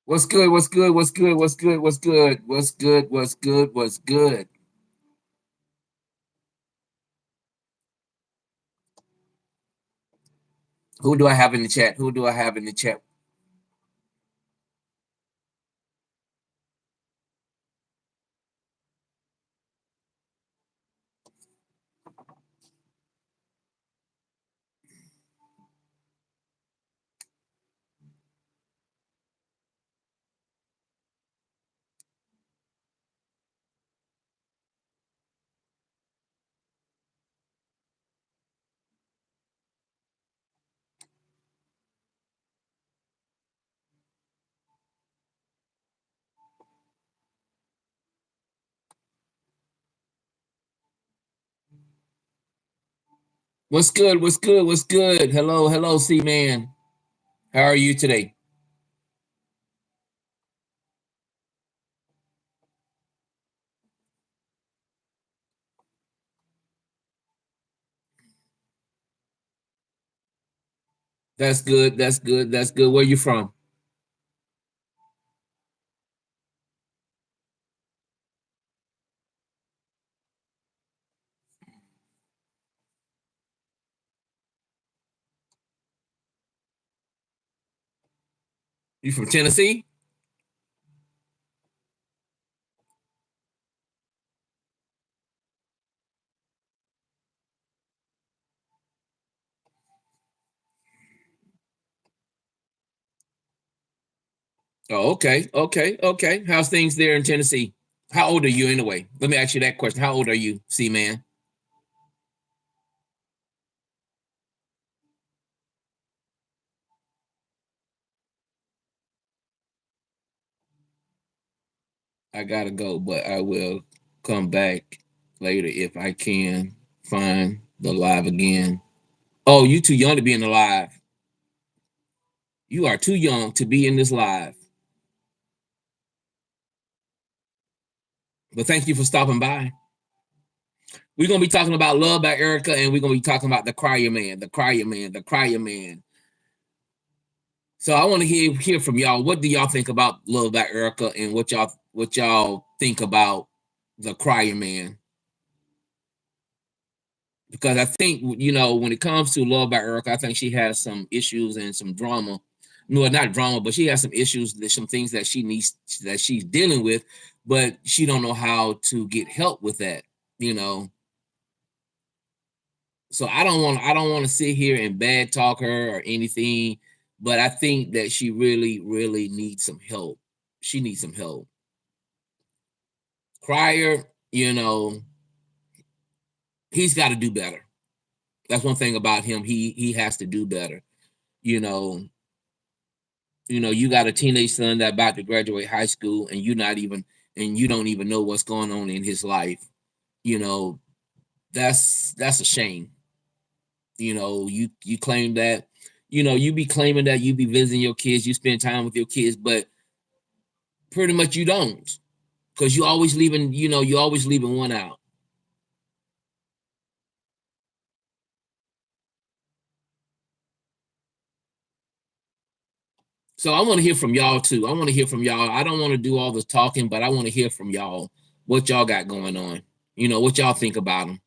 What's good? What's good? What's good? What's good? What's good? What's good? What's good? What's good? Who do I have in the chat? Who do I have in the chat? What's good? What's good? What's good? Hello, hello, C man. How are you today? That's good. That's good. That's good. Where you from? You from Tennessee? Oh, okay, okay, okay. How's things there in Tennessee? How old are you anyway? Let me ask you that question. How old are you, C man? I gotta go, but I will come back later if I can find the live again. Oh, you too young to be in the live. You are too young to be in this live. But thank you for stopping by. We're gonna be talking about Love by Erica, and we're gonna be talking about the Crier Man, the Crier Man, the Crier Man. So I want to hear from y'all. What do y'all think about Love by Erica, and what y'all think about the Crier Man? Because I think when it comes to Love by Erica, I think she has some issues and some drama. No, not drama, but she has some issues. There's some things that she's dealing with, but she don't know how to get help with that. You know, so I don't want to sit here and bad talk her or anything, but I think that she really needs some help. She needs some help. Crier, he's got to do better. That's one thing about him. He has to do better. You know, you got a teenage son that about to graduate high school, and you don't even know what's going on in his life. You know, that's a shame. You claim that, you be claiming that you be visiting your kids, you spend time with your kids, but pretty much you don't, because you always leaving one out. So I want to hear from y'all too. I want to hear from y'all. I don't want to do all the talking, but I want to hear from y'all what y'all got going on. What y'all think about them.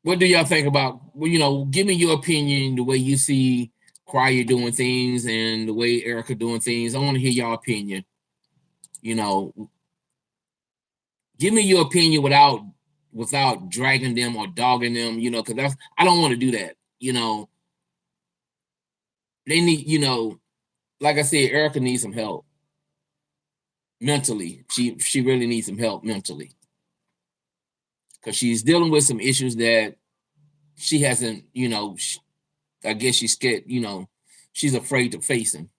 What do y'all think about? Well, give me your opinion, the way you see Crier doing things and the way Erica doing things. I want to hear y'all opinion. You know, give me your opinion without dragging them or dogging them. Because I don't want to do that. They need, like I said, Erica needs some help mentally. She really needs some help mentally, because she's dealing with some issues that she hasn't, I guess she's scared, she's afraid to face him.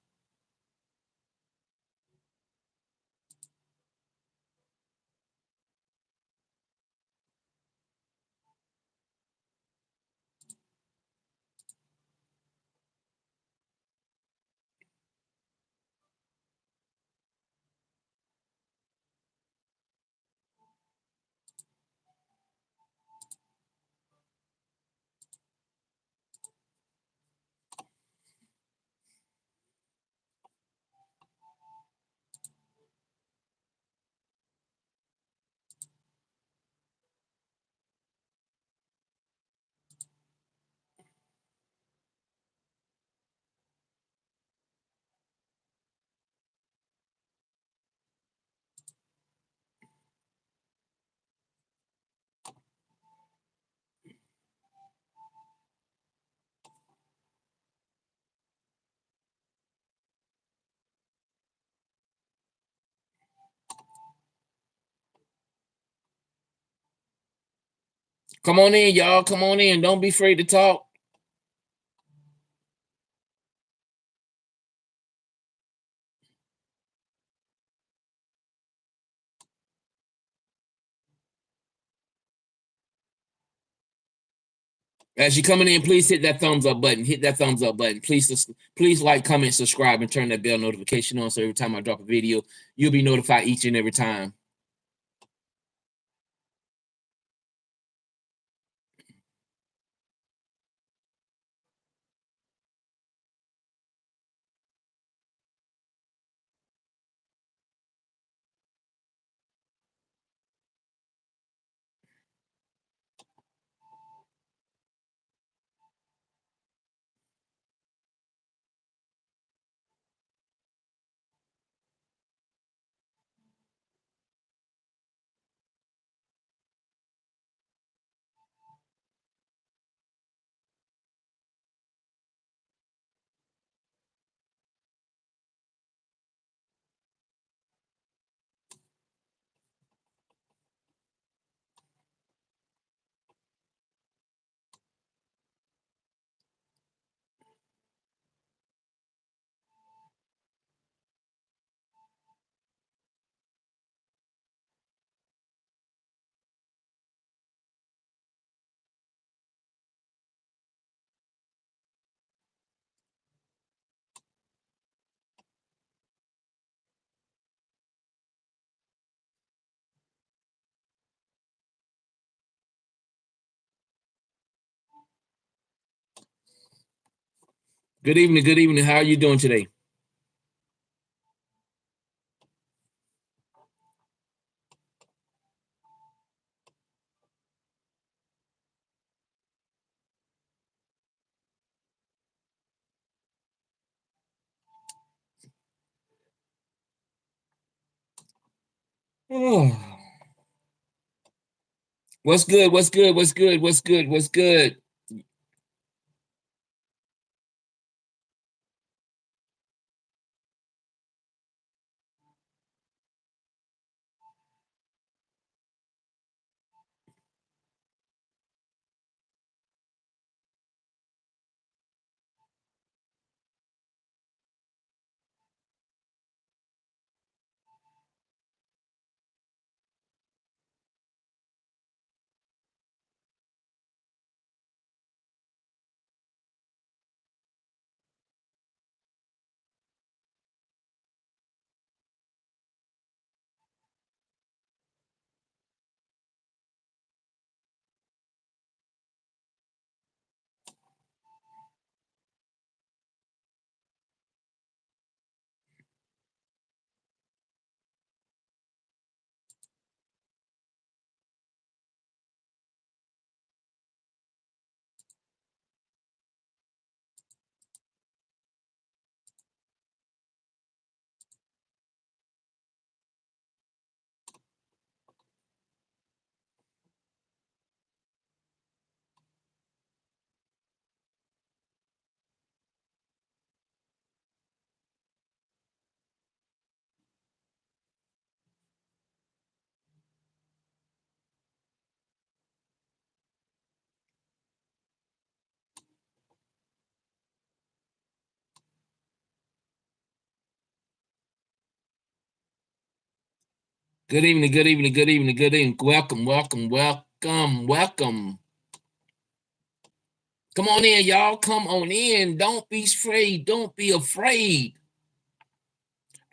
Come on in, y'all. Come on in. Don't be afraid to talk. As you're coming in, please hit that thumbs up button. Hit that thumbs up button. Please like, comment, subscribe, and turn that bell notification on so every time I drop a video, you'll be notified each and every time. Good evening. Good evening. How are you doing today? Oh. What's good? What's good? What's good? What's good? What's good? Good evening, good evening, good evening, good evening. Welcome, welcome, welcome, welcome. Come on in, y'all. Come on in. Don't be afraid. Don't be afraid.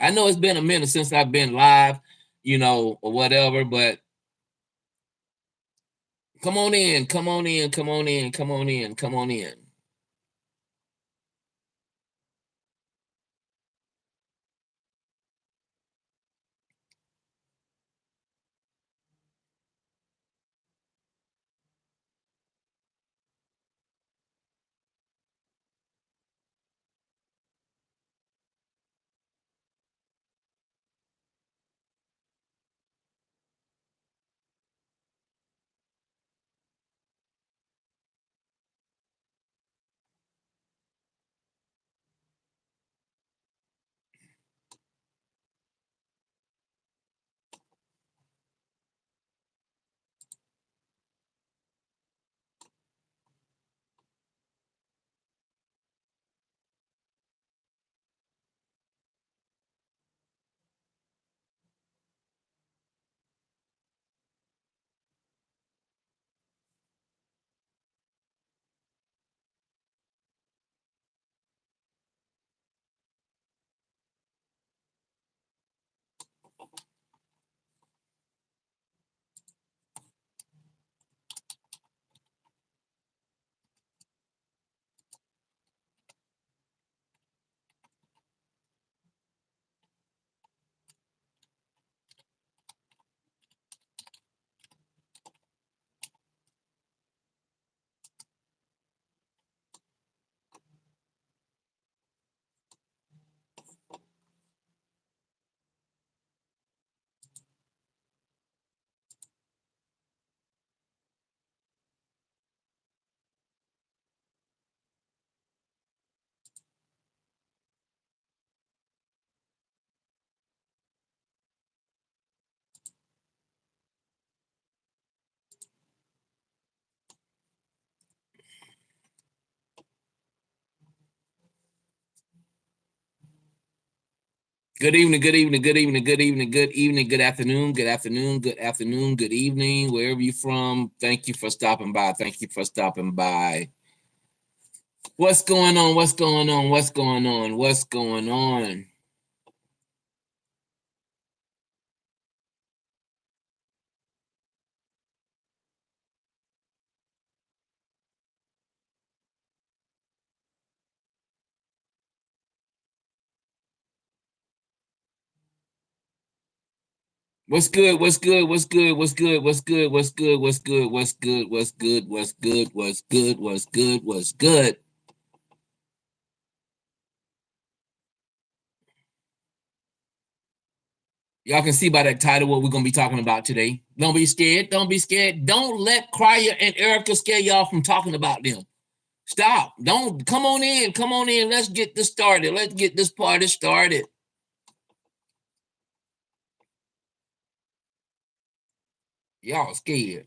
I know it's been a minute since I've been live, or whatever, but come on in, come on in, come on in, come on in, come on in. Good evening, good evening, good evening, good evening, good evening, good afternoon, good afternoon, good afternoon, good evening, wherever you're from. Thank you for stopping by. Thank you for stopping by. What's going on? What's going on? What's going on? What's going on? What's good? What's good? What's good? What's good? What's good? What's good? What's good? What's good? What's good? What's good? What's good? What's good? What's good? Y'all can see by that title what we're gonna be talking about today. Don't be scared. Don't be scared. Don't let Crier and Erica scare y'all from talking about them. Stop. Don't come on in. Come on in. Let's get this started. Let's get this party started. Y'all scared.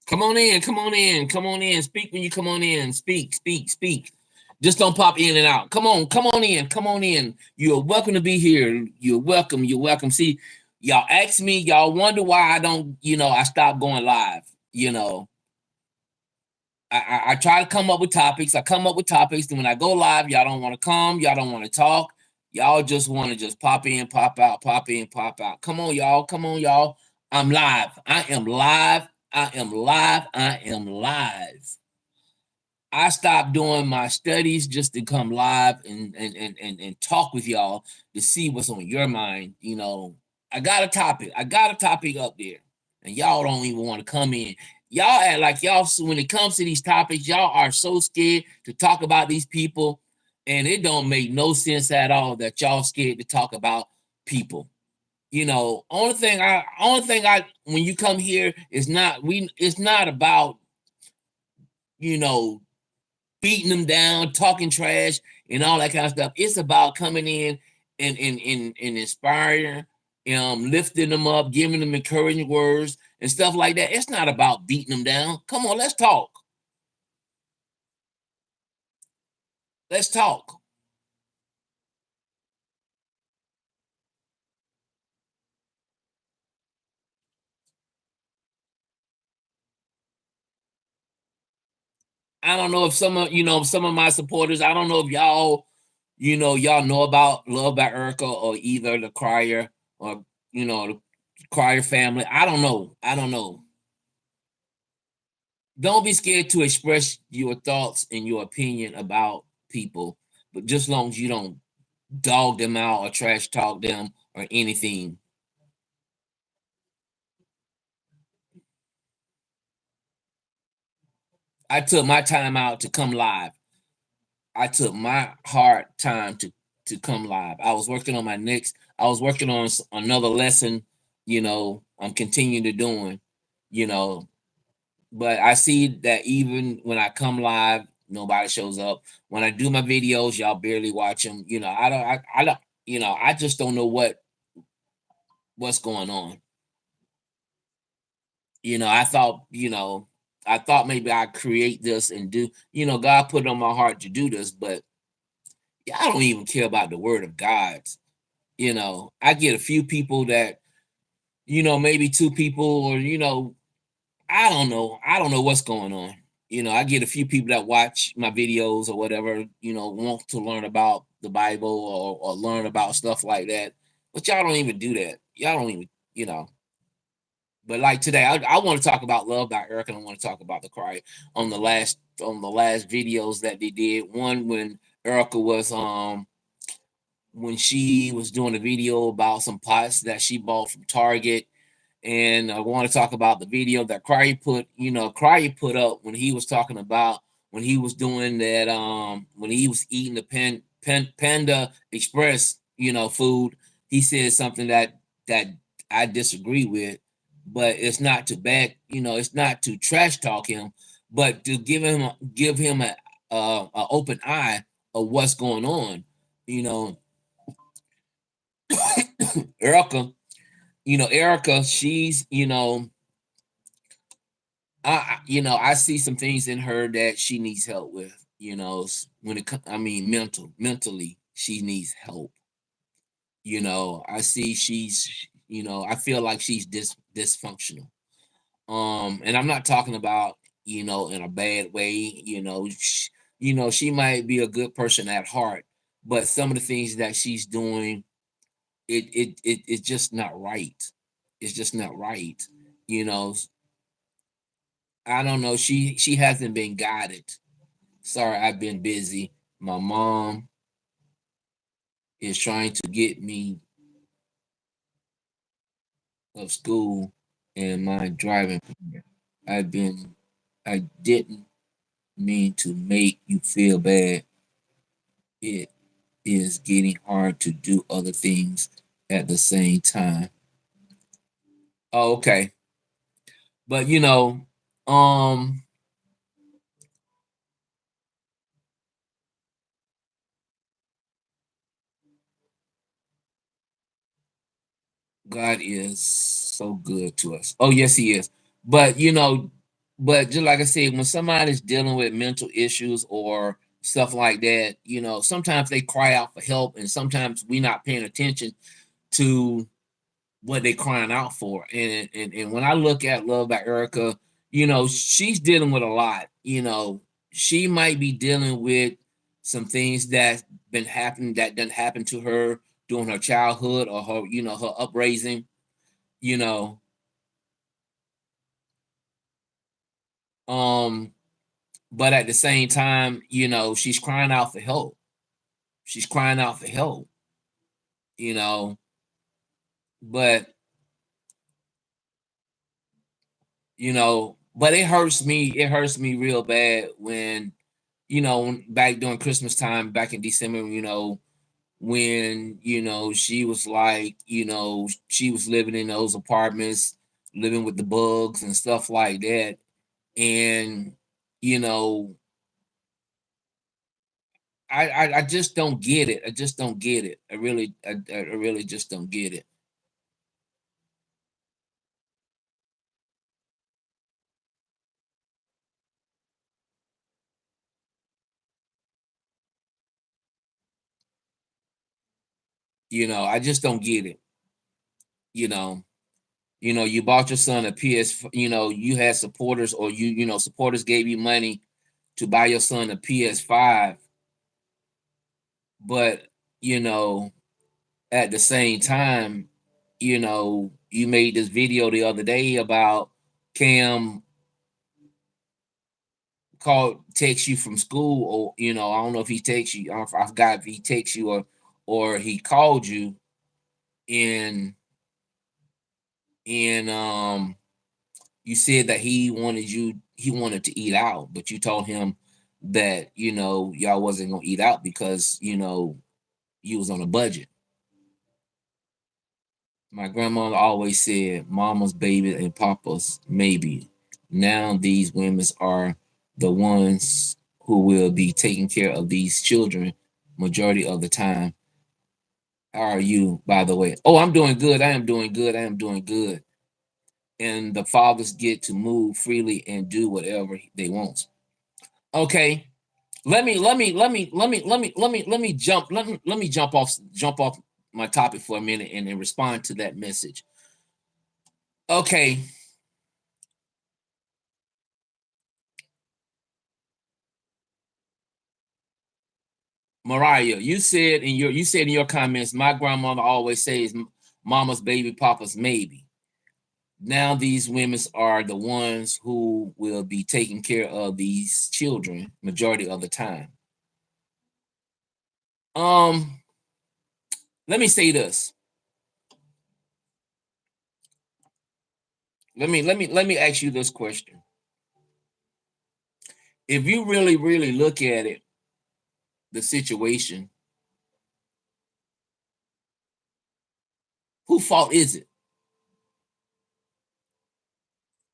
Come on in, come on in, come on in. Speak when you come on in. Speak, speak, speak. Just don't pop in and out. Come on in, come on in. You're welcome to be here. You're welcome. You're welcome. See, y'all ask me, y'all wonder why I don't, I stopped going live. You know, I try to come up with topics. I come up with topics, and when I go live, y'all don't want to come. Y'all don't want to talk. Y'all just want to just pop in, pop out, pop in, pop out. Come on, y'all. Come on, y'all. I'm live. I am live. I am live. I am live. I stopped doing my studies just to come live and talk with y'all to see what's on your mind. I got a topic. I got a topic up there, and y'all don't even want to come in. Y'all act like y'all when it comes to these topics, y'all are so scared to talk about these people, and it don't make no sense at all that y'all scared to talk about people. Only thing I when you come here is not we it's not about you know beating them down, talking trash, and all that kind of stuff. It's about coming in and inspiring, lifting them up, giving them encouraging words and stuff like that. It's not about beating them down. Come on, let's talk. Let's talk. I don't know if some of my supporters. I don't know if y'all know about Love by Erica or either the Crier or the Crier family. I don't know. I don't know. Don't be scared to express your thoughts and your opinion about people, but just as long as you don't dog them out or trash talk them or anything. I took my time out to come live. I took my hard time to come live. I was working on my next. I was working on another lesson. I'm continuing to doing. You know, but I see that even when I come live, nobody shows up. When I do my videos, y'all barely watch them. I don't. I just don't know what's going on. I thought maybe I create this and do. God put it on my heart to do this, but yeah, I don't even care about the word of God. I get a few people that maybe two people or I don't know. I don't know what's going on. I get a few people that watch my videos or whatever, want to learn about the Bible or learn about stuff like that. But y'all don't even do that. Y'all don't even, you know. But like today, I want to talk about Love by Eric, and I want to talk about the cry on the last videos that they did. One when Erica was when she was doing a video about some pots that she bought from Target, and I want to talk about the video that Cryer put up when he was talking about when he was doing that when he was eating the Panda Express food. He said something that I disagree with, but it's not to it's not to trash talk him, but to give him a open eye of what's going on. You know, Erica, Erica, she's I see some things in her that she needs help with. When I mean mentally, she needs help. I see I feel like she's dysfunctional. And I'm not talking about in a bad way. She might be a good person at heart, but some of the things that she's doing, it's just not right. It's just not right. You know, I don't know. She hasn't been guided. Sorry, I've been busy. My mom is trying to get me of school and my driving. I've been I didn't mean to make you feel bad. It is getting hard to do other things at the same time. Oh, okay. But um God is so good to us. Oh, yes, he is. But But just like I said, when somebody's dealing with mental issues or stuff like that, sometimes they cry out for help, and sometimes we not paying attention to what they crying out for. And when I look at Love by Erica, she's dealing with a lot. She might be dealing with some things that been happening that didn't happen to her during her childhood or her upraising. You know, um, but at the same time, she's crying out for help. She's crying out for help. You know, but but it hurts me. It hurts me real bad when back during Christmas time, back in December, when, she was like, she was living in those apartments, living with the bugs and stuff like that. And, you know, I just don't get it. I just don't get it. I really just don't get it. I just don't get it. You know, you bought your son a PS, you had supporters or supporters gave you money to buy your son a PS5, but you know, at the same time, you made this video the other day about Cam called text you from school, or I don't know if he texts you. I forgot if he texts you or he called you and and you said that he wanted to eat out, but you told him that y'all wasn't gonna eat out because you was on a budget. My grandmother always said, "Mama's baby and Papa's maybe." Now these women are the ones who will be taking care of these children majority of the time. How are you, by the way? Oh, I'm doing good. I am doing good. I am doing good. And the fathers get to move freely and do whatever they want. Okay, let me jump off my topic for a minute and respond to that message. Okay, Mariah, you said in your comments, my grandmother always says, "Mama's baby, Papa's maybe." Now these women are the ones who will be taking care of these children majority of the time. Um, let me say this. Let me ask you this question. If you really, really look at it, the situation, who fault is it?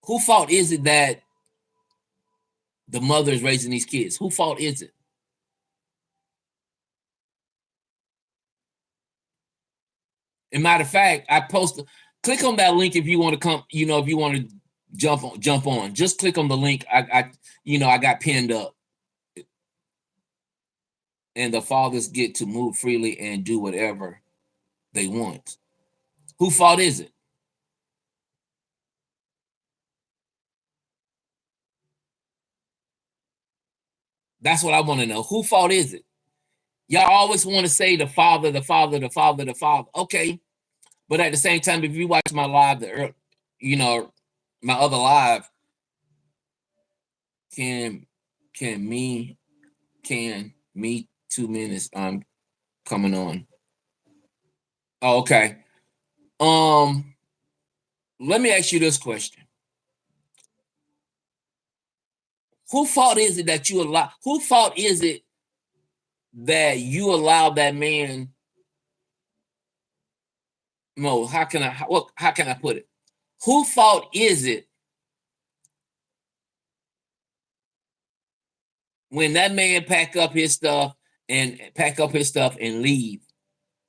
Who fault is it that the mother is raising these kids? Who fault is it? And matter of fact, I posted. Click on that link if you want to come. If you want to jump on. Just click on the link. I got pinned up, and the fathers get to move freely and do whatever they want. Who fault is it? That's what I want to know. Who fault is it? Y'all always want to say the father, the father, the father, the father. Okay, but at the same time, if you watch my live, you know, my other live, can can me can me 2 minutes. I'm coming on. Oh, okay. Um, let me ask you this question: Who fault is it that you allow? Who fault is it that you allowed that man? No, how can I? How can I put it? Who fault is it when that man pack up his stuff and leave,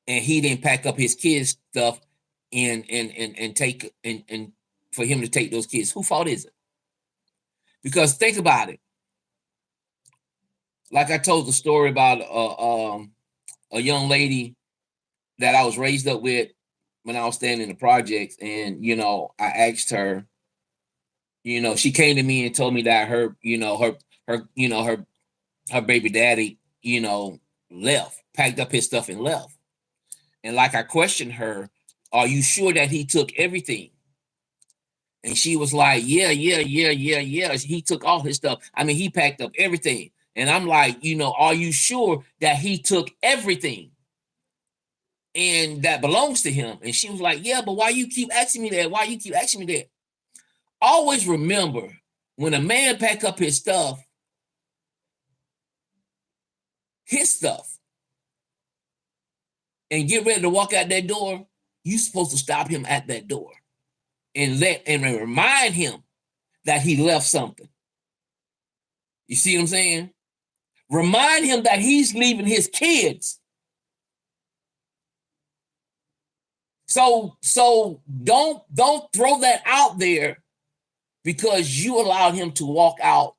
and he didn't pack up his kids' stuff and take and for him to take those kids? Who fault is it? Because think about it. Like I told the story about a young lady that I was raised up with when I was staying in the projects, and I asked her. She came to me and told me that her baby daddy, left, packed up his stuff and left. And like I questioned her, are you sure that he took everything? And she was like, yeah, yeah, yeah, yeah, yeah. He took all his stuff. I mean, he packed up everything. And I'm like, are you sure that he took everything and that belongs to him? And she was like, yeah, but why you keep asking me that? Why you keep asking me that? Always remember, when a man pack up his stuff, and get ready to walk out that door, you're supposed to stop him at that door and remind him that he left something. You see what I'm saying? Remind him that he's leaving his kids. So don't throw that out there because you allowed him to walk out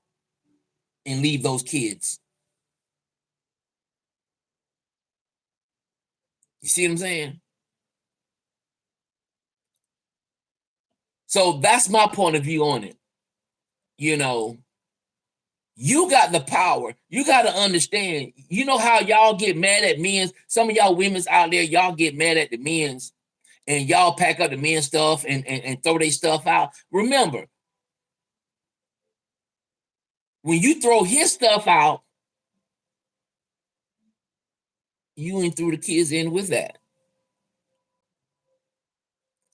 and leave those kids. You see what I'm saying? So that's my point of view on it. You got the power. You got to understand. You know how y'all get mad at men? Some of y'all women's out there, y'all get mad at the men's and y'all pack up the men's stuff and throw their stuff out. Remember, when you throw his stuff out, you ain't threw the kids in with that.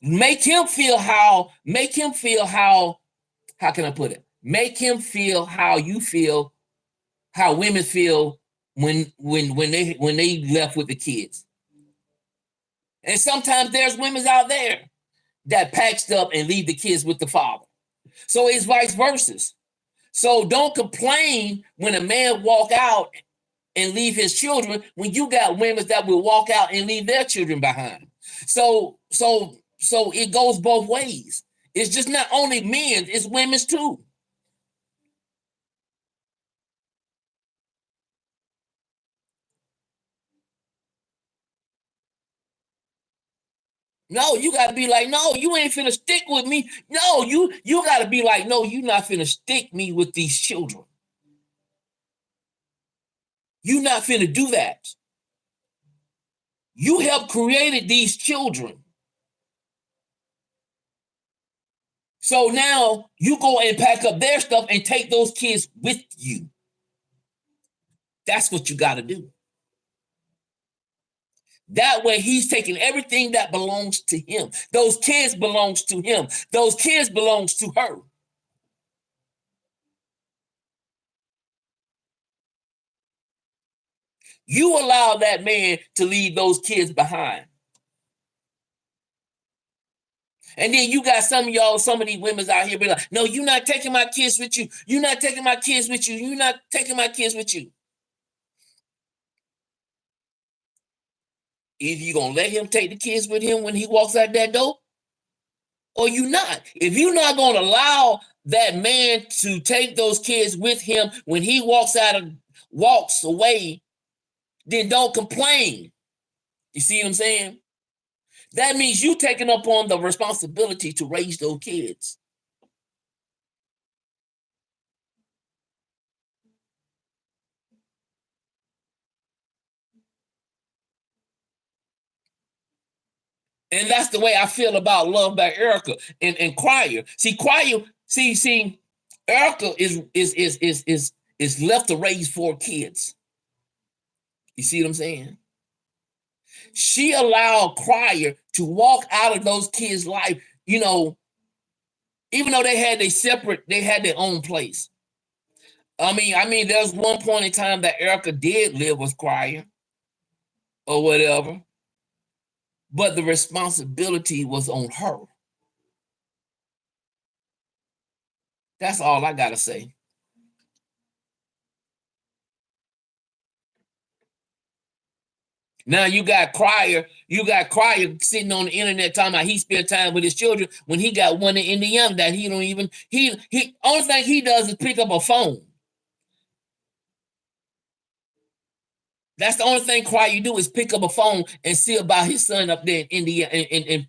Make him feel how can I put it? Make him feel how you feel, how women feel when they left with the kids. And sometimes there's women out there that packs up and leave the kids with the father. So it's vice versa. So don't complain when a man walk out and leave his children when you got women that will walk out and leave their children behind. So it goes both ways. It's just not only men, it's women's too. No, you gotta be like, no, you ain't finna stick with me. No, you gotta be like, no, you not finna stick me with these children. You not finna do that. You helped created these children. So now you go and pack up their stuff and take those kids with you. That's what you got to do. That way he's taking everything that belongs to him. Those kids belongs to him. Those kids belongs to her. You allow that man to leave those kids behind. And then you got some of these women's out here be like, no, you're not taking my kids with you. You're not taking my kids with you. You're not taking my kids with you. Either you're going to let him take the kids with him when he walks out that door, or you not. If you're not going to allow that man to take those kids with him when he walks away, then don't complain. You see what I'm saying? That means you taking up on the responsibility to raise those kids. And that's the way I feel about Love by Erica and Choir. See, Erica is left to raise 4 kids. You see what I'm saying? She allowed Choir to walk out of those kids' life, even though they had their own place. I mean, there's one point in time that Erica did live with Choir or whatever, but the responsibility was on her. That's all I gotta say. Now you got Crier sitting on the internet talking about he spent time with his children when he got one in Indiana that he don't even he only thing he does is pick up a phone. That's the only thing Crier do is pick up a phone and see about his son up there in India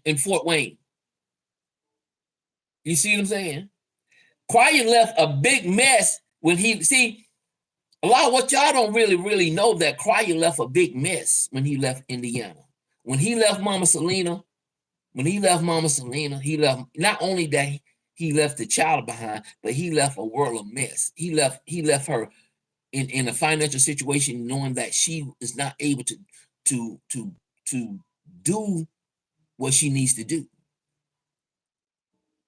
in Fort Wayne. You see what I'm saying? Crier left a big mess when he see a lot of what y'all don't really know that Crier left a big mess when he left Indiana. When he left Mama Selena, he left not only that he left the child behind, but he left a world of mess. He left her in a financial situation, knowing that she is not able to to to do what she needs to do.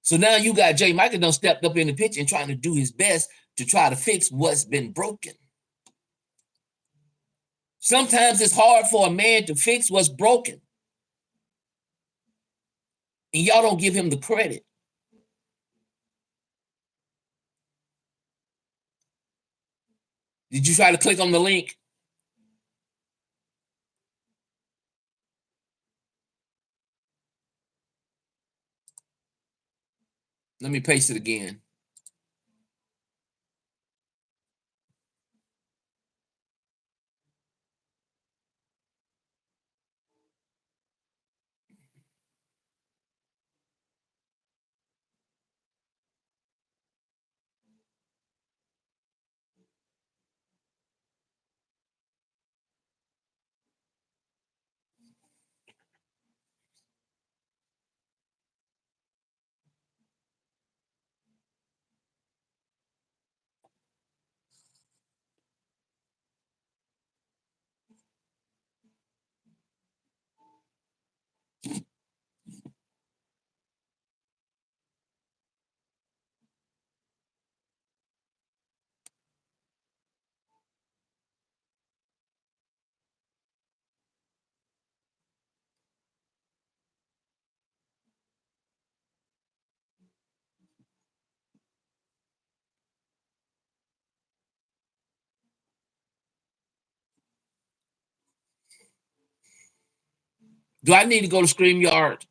So now you got Jay Michael done stepped up in the picture and trying to do his best to try to fix what's been broken. Sometimes it's hard for a man to fix what's broken, and y'all don't give him the credit. Did you try to click on the link? Let me paste it again. Do I need to go to StreamYard?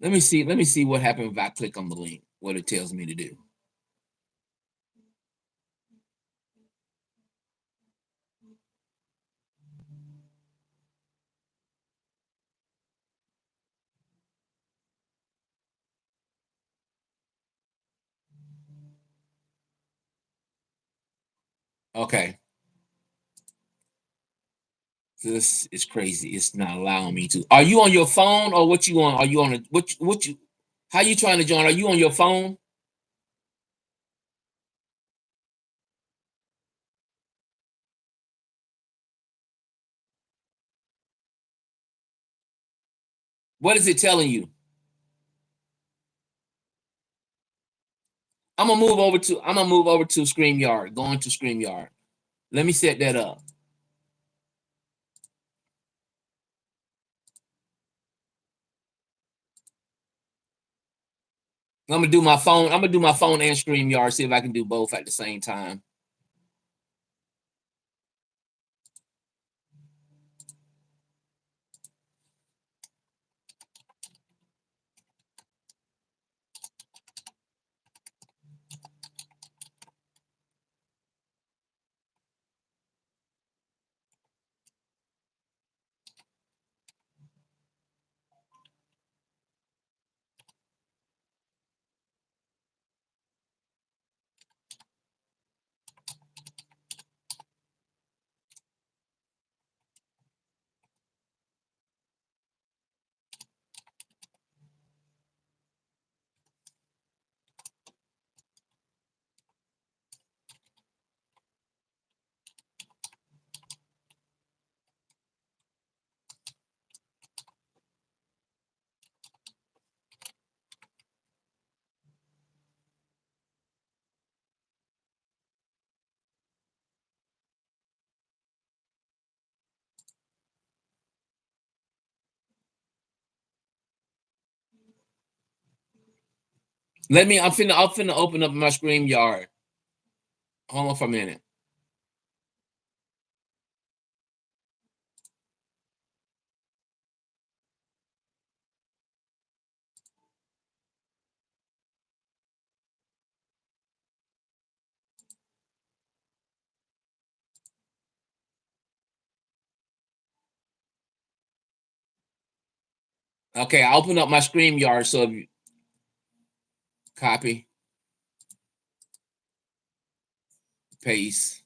Let me see. Let me see what happens if I click on the link. What it tells me to do. Okay. This is crazy. It's not allowing me to. Are you on your phone or what you on? Are you on a what you how you trying to join? Are you on your phone? What is it telling you? I'm gonna move over to StreamYard. Going to StreamYard. Let me set that up. I'm gonna do my phone. I'm gonna do my phone and StreamYard. See if I can do both at the same time. I'm finna open up my StreamYard. Hold on for a minute. Okay, I open up my StreamYard, so if you copy, paste.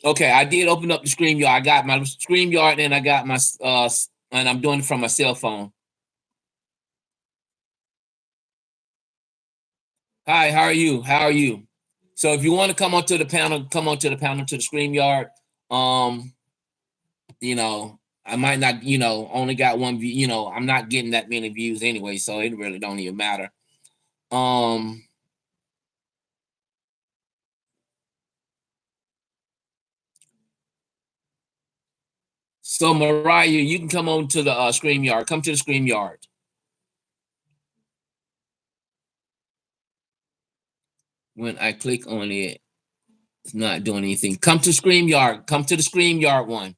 Okay, I did open up the StreamYard. I got my StreamYard and I got my and I'm doing it from my cell phone. Hi, how are you? How are you? So if you want to come onto the panel, come onto the panel to the StreamYard. Um, you know, I might not, only got one view, I'm not getting that many views anyway, so it really don't even matter. Um, so Mariah, you can come on to the StreamYard. Come to the StreamYard. When I click on it, it's not doing anything. Come to StreamYard. Come to the StreamYard one.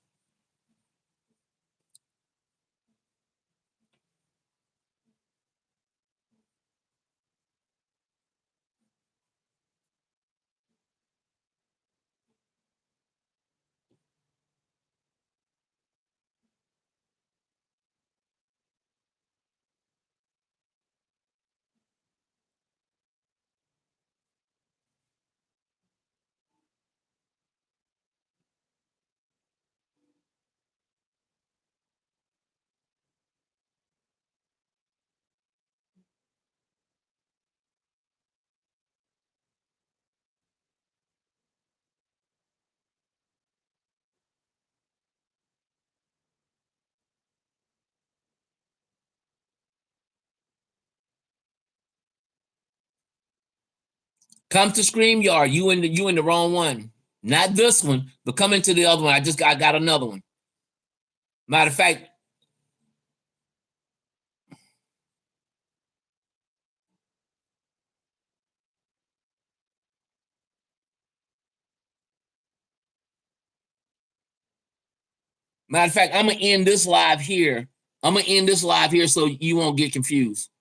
Come to StreamYard. You in the wrong one. Not this one, but come into the other one. I got another one. Matter of fact, I'm gonna end this live here. I'm gonna end this live here so you won't get confused.